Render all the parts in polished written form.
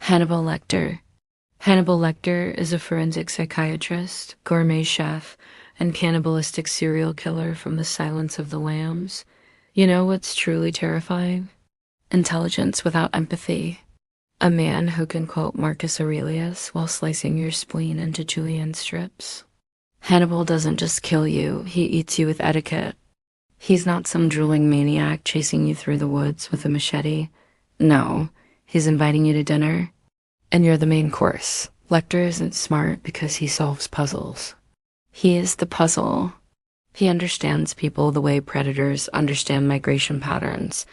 Hannibal Lecter. Hannibal Lecter is a forensic psychiatrist, gourmet chef, and cannibalistic serial killer from the Silence of the Lambs. You know what's truly terrifying? Intelligence without empathy. A man who can quote Marcus Aurelius while slicing your spleen into julienne strips. Hannibal doesn't just kill you, he eats you with etiquette. He's not some drooling maniac chasing you through the woods with a machete. No, he's inviting you to dinner, and you're the main course. Lecter isn't smart because he solves puzzles. He is the puzzle. He understands people the way predators understand migration patterns,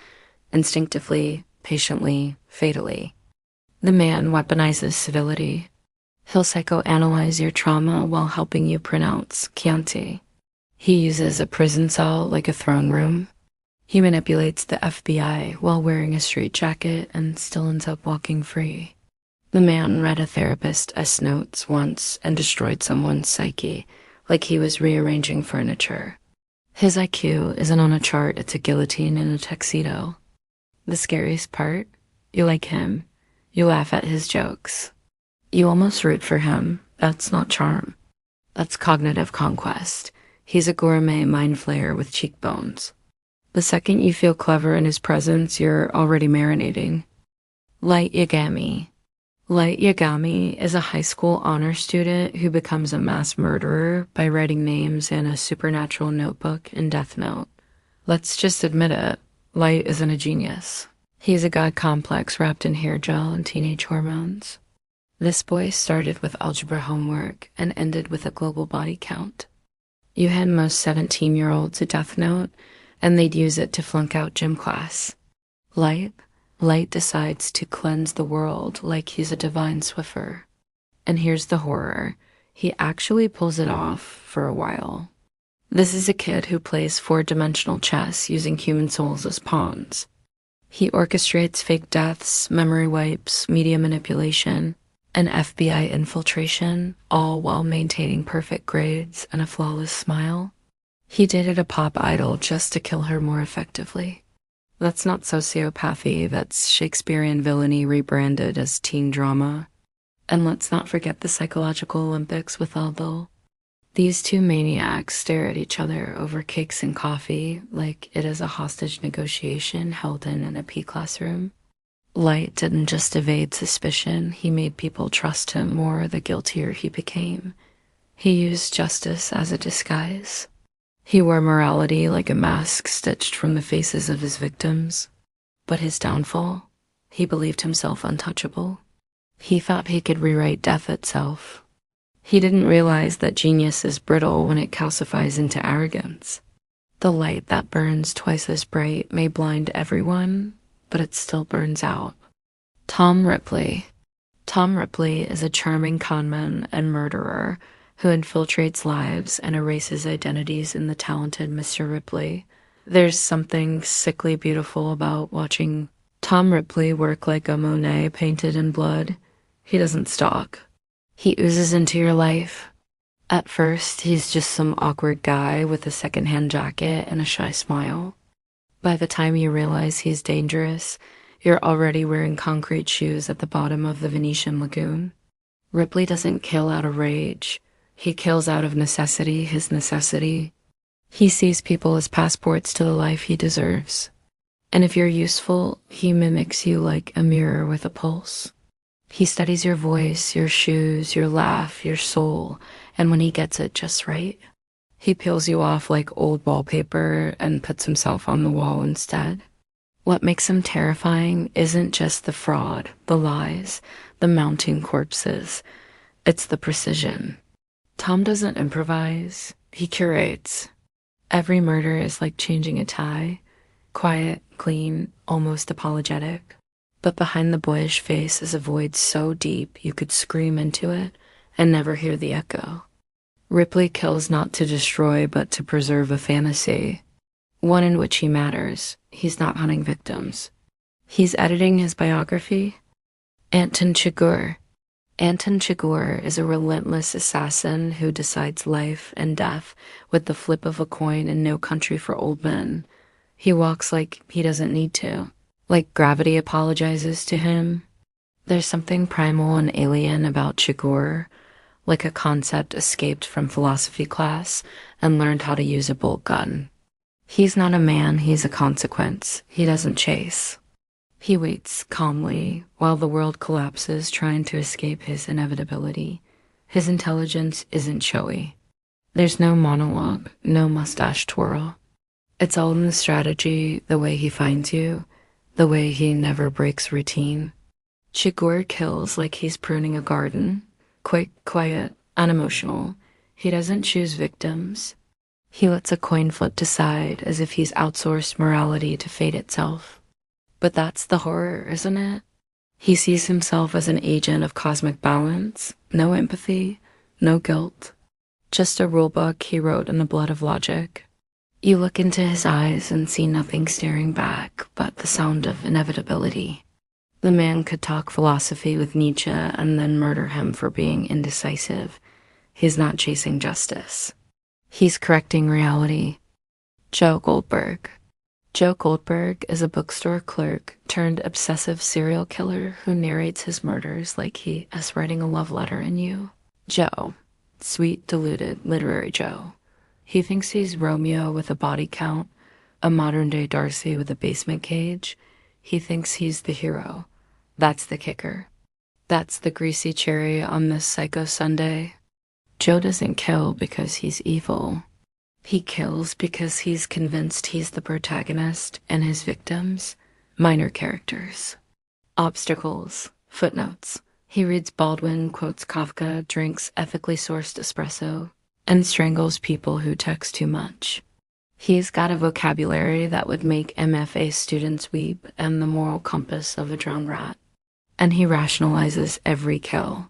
instinctively, patiently, fatally. The man weaponizes civility. He'll psychoanalyze your trauma while helping you pronounce Chianti. He uses a prison cell like a throne room. He manipulates the FBI while wearing a straitjacket and still ends up walking free. The man read a therapist's notes once and destroyed someone's psyche, like he was rearranging furniture. His IQ isn't on a chart, it's a guillotine in a tuxedo. The scariest part? You like him. You laugh at his jokes. You almost root for him. That's not charm. That's cognitive conquest. He's a gourmet mind flayer with cheekbones. The second you feel clever in his presence, you're already marinating. Light Yagami. Light Yagami is a high school honor student who becomes a mass murderer by writing names in a supernatural notebook in Death Note. Let's just admit it, Light isn't a genius. He's a god complex wrapped in hair gel and teenage hormones. This boy started with algebra homework and ended with a global body count. You hand most 17-year-olds a Death Note, and they'd use it to flunk out gym class. Light decides to cleanse the world like he's a divine Swiffer. And here's the horror. He actually pulls it off for a while. This is a kid who plays four-dimensional chess using human souls as pawns. He orchestrates fake deaths, memory wipes, media manipulation, and FBI infiltration, all while maintaining perfect grades and a flawless smile. He dated a pop idol just to kill her more effectively. That's not sociopathy, that's Shakespearean villainy rebranded as teen drama. And let's not forget the psychological Olympics with Aldo. These two maniacs stare at each other over cakes and coffee like it is a hostage negotiation held in an AP classroom. Light didn't just evade suspicion, he made people trust him more the guiltier he became. He used justice as a disguise. He wore morality like a mask stitched from the faces of his victims. But his downfall? He believed himself untouchable. He thought he could rewrite death itself. He didn't realize that genius is brittle when it calcifies into arrogance. The light that burns twice as bright may blind everyone, but it still burns out. Tom Ripley. Tom Ripley is a charming conman and murderer who infiltrates lives and erases identities in the talented Mr. Ripley. There's something sickly beautiful about watching Tom Ripley work like a Monet painted in blood. He doesn't stalk. He oozes into your life. At first, he's just some awkward guy with a secondhand jacket and a shy smile. By the time you realize he's dangerous, you're already wearing concrete shoes at the bottom of the Venetian lagoon. Ripley doesn't kill out of rage. He kills out of necessity, his necessity. He sees people as passports to the life he deserves. And if you're useful, he mimics you like a mirror with a pulse. He studies your voice, your shoes, your laugh, your soul, and when he gets it just right, he peels you off like old wallpaper and puts himself on the wall instead. What makes him terrifying isn't just the fraud, the lies, the mounting corpses. It's the precision. Tom doesn't improvise, he curates. Every murder is like changing a tie, quiet, clean, almost apologetic. But behind the boyish face is a void so deep you could scream into it and never hear the echo. Ripley kills not to destroy but to preserve a fantasy, one in which he matters. He's not hunting victims. He's editing his biography. Anton Chigurh. Anton Chigurh is a relentless assassin who decides life and death with the flip of a coin in No Country for Old Men. He walks like he doesn't need to, like gravity apologizes to him. There's something primal and alien about Chigurh, like a concept escaped from philosophy class and learned how to use a bolt gun. He's not a man, he's a consequence. He doesn't chase. He waits calmly while the world collapses, trying to escape his inevitability. His intelligence isn't showy. There's no monologue, no mustache twirl. It's all in the strategy, the way he finds you, the way he never breaks routine. Chigurh kills like he's pruning a garden. Quick, quiet, unemotional. He doesn't choose victims. He lets a coin flip decide as if he's outsourced morality to fate itself. But that's the horror, isn't it? He sees himself as an agent of cosmic balance, no empathy, no guilt. Just a rulebook he wrote in the blood of logic. You look into his eyes and see nothing staring back but the sound of inevitability. The man could talk philosophy with Nietzsche and then murder him for being indecisive. He's not chasing justice. He's correcting reality. Joe Goldberg. Joe Goldberg is a bookstore clerk turned obsessive serial killer who narrates his murders like he is writing a love letter in you. Joe. Sweet, deluded, literary Joe. He thinks he's Romeo with a body count, a modern-day Darcy with a basement cage. He thinks he's the hero. That's the kicker. That's the greasy cherry on this psycho Sunday. Joe doesn't kill because he's evil. He kills because he's convinced he's the protagonist and his victims, minor characters. Obstacles, footnotes. He reads Baldwin, quotes Kafka, drinks ethically sourced espresso, and strangles people who text too much. He's got a vocabulary that would make MFA students weep and the moral compass of a drowned rat. And he rationalizes every kill.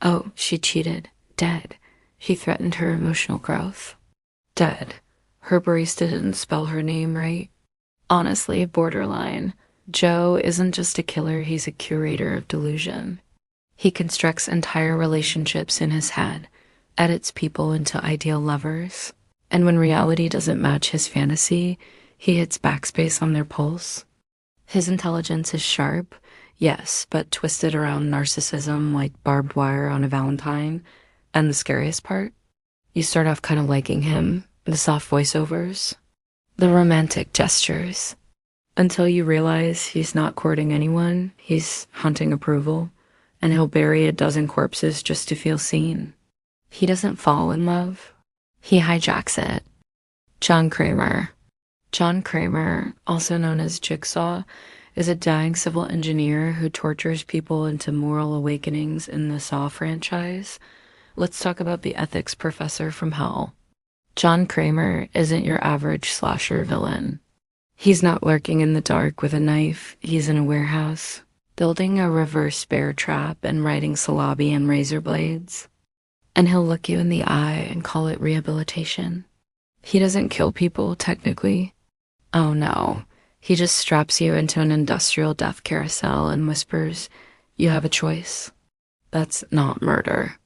Oh, she cheated. Dead. He threatened her emotional growth. Dead. Her barista didn't spell her name right. Honestly, borderline. Joe isn't just a killer, he's a curator of delusion. He constructs entire relationships in his head, edits people into ideal lovers, and when reality doesn't match his fantasy, he hits backspace on their pulse. His intelligence is sharp, yes, but twisted around narcissism like barbed wire on a Valentine. And the scariest part? You start off kind of liking him, the soft voiceovers, the romantic gestures, until you realize he's not courting anyone, he's hunting approval, and he'll bury a dozen corpses just to feel seen. He doesn't fall in love. He hijacks it. John Kramer. John Kramer, also known as Jigsaw, is a dying civil engineer who tortures people into moral awakenings in the Saw franchise. Let's talk about the ethics professor from hell. John Kramer isn't your average slasher villain. He's not lurking in the dark with a knife. He's in a warehouse, building a reverse bear trap and writing salabi and razor blades. And he'll look you in the eye and call it rehabilitation. He doesn't kill people, technically. Oh no. He just straps you into an industrial death carousel and whispers, "You have a choice." That's not murder.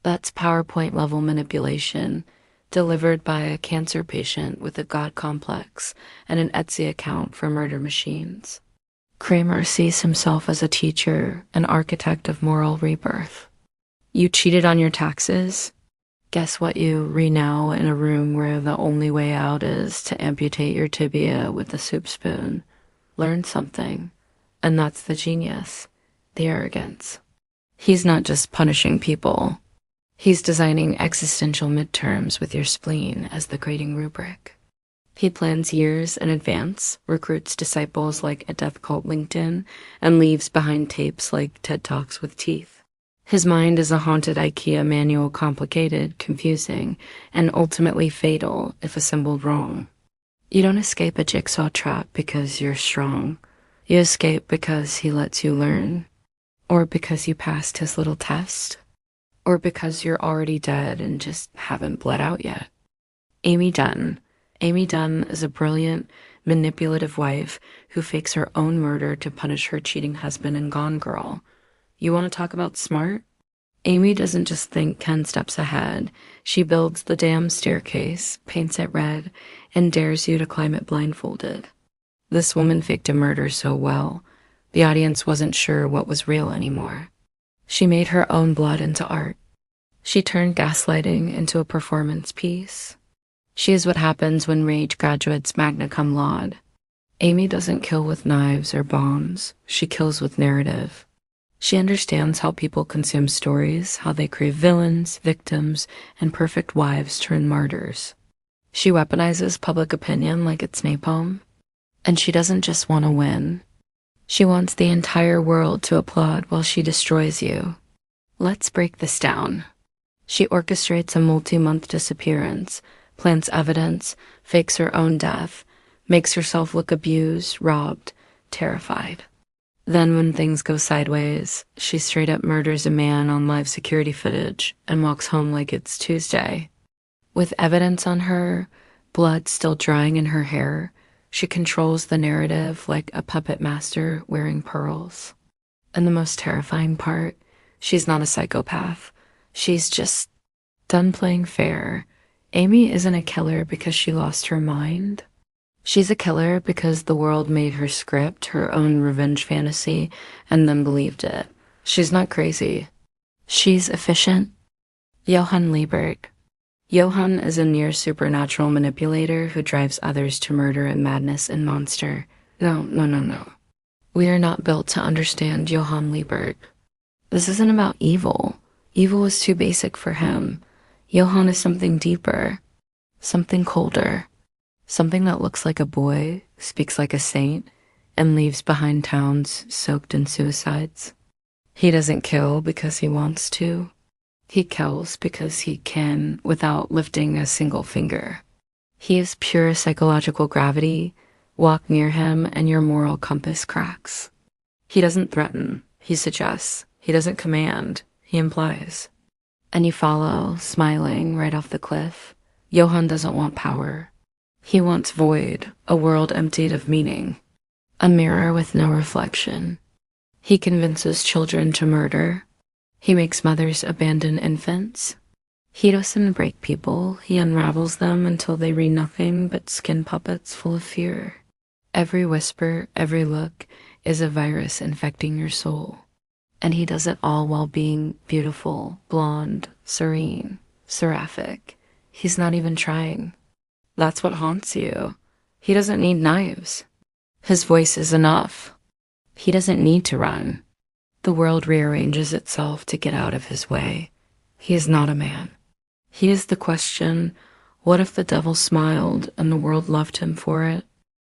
That's PowerPoint-level manipulation, delivered by a cancer patient with a God complex and an Etsy account for murder machines. Kramer sees himself as a teacher, an architect of moral rebirth. You cheated on your taxes? Guess what you re-now in a room where the only way out is to amputate your tibia with a soup spoon. Learn something. And that's the genius, the arrogance. He's not just punishing people. He's designing existential midterms with your spleen as the grading rubric. He plans years in advance, recruits disciples like a death cult LinkedIn, and leaves behind tapes like TED Talks with teeth. His mind is a haunted IKEA manual, complicated, confusing, and ultimately fatal if assembled wrong. You don't escape a jigsaw trap because you're strong. You escape because he lets you learn, or because you passed his little test, or because you're already dead and just haven't bled out yet. Amy Dunne. Amy Dunne is a brilliant, manipulative wife who fakes her own murder to punish her cheating husband in Gone Girl. You want to talk about smart? Amy doesn't just think 10 steps ahead. She builds the damn staircase, paints it red, and dares you to climb it blindfolded. This woman faked a murder so well, The audience wasn't sure what was real anymore. She made her own blood into art. She turned gaslighting into a performance piece. She is what happens when rage graduates magna cum laude. Amy doesn't kill with knives or bombs. She kills with narrative. She understands how people consume stories, how they crave villains, victims, and perfect wives turn martyrs. She weaponizes public opinion like it's napalm. And she doesn't just want to win. She wants the entire world to applaud while she destroys you. Let's break this down. She orchestrates a multi-month disappearance, plants evidence, fakes her own death, makes herself look abused, robbed, terrified. Then when things go sideways, she straight up murders a man on live security footage and walks home like it's Tuesday. With evidence on her, blood still drying in her hair, she controls the narrative like a puppet master wearing pearls. And the most terrifying part, she's not a psychopath. She's just done playing fair. Amy isn't a killer because she lost her mind. She's a killer because the world made her script her own revenge fantasy and then believed it. She's not crazy. She's efficient. Johan Liebert. Johan is a near supernatural manipulator who drives others to murder and madness and monster. No. We are not built to understand Johan Liebert. This isn't about evil. Evil is too basic for him. Johan is something deeper, something colder. Something that looks like a boy, speaks like a saint, and leaves behind towns soaked in suicides. He doesn't kill because he wants to. He kills because he can without lifting a single finger. He is pure psychological gravity. Walk near him and your moral compass cracks. He doesn't threaten. He suggests. He doesn't command. He implies. And you follow, smiling right off the cliff. Johan doesn't want power. He wants void, a world emptied of meaning, a mirror with no reflection. He convinces children to murder. He makes mothers abandon infants. He doesn't break people. He unravels them until they read nothing but skin puppets full of fear. Every whisper, every look is a virus infecting your soul. And he does it all while being beautiful, blonde, serene, seraphic. He's not even trying. That's what haunts you. He doesn't need knives. His voice is enough. He doesn't need to run. The world rearranges itself to get out of his way. He is not a man. He is the question, what if the devil smiled and the world loved him for it?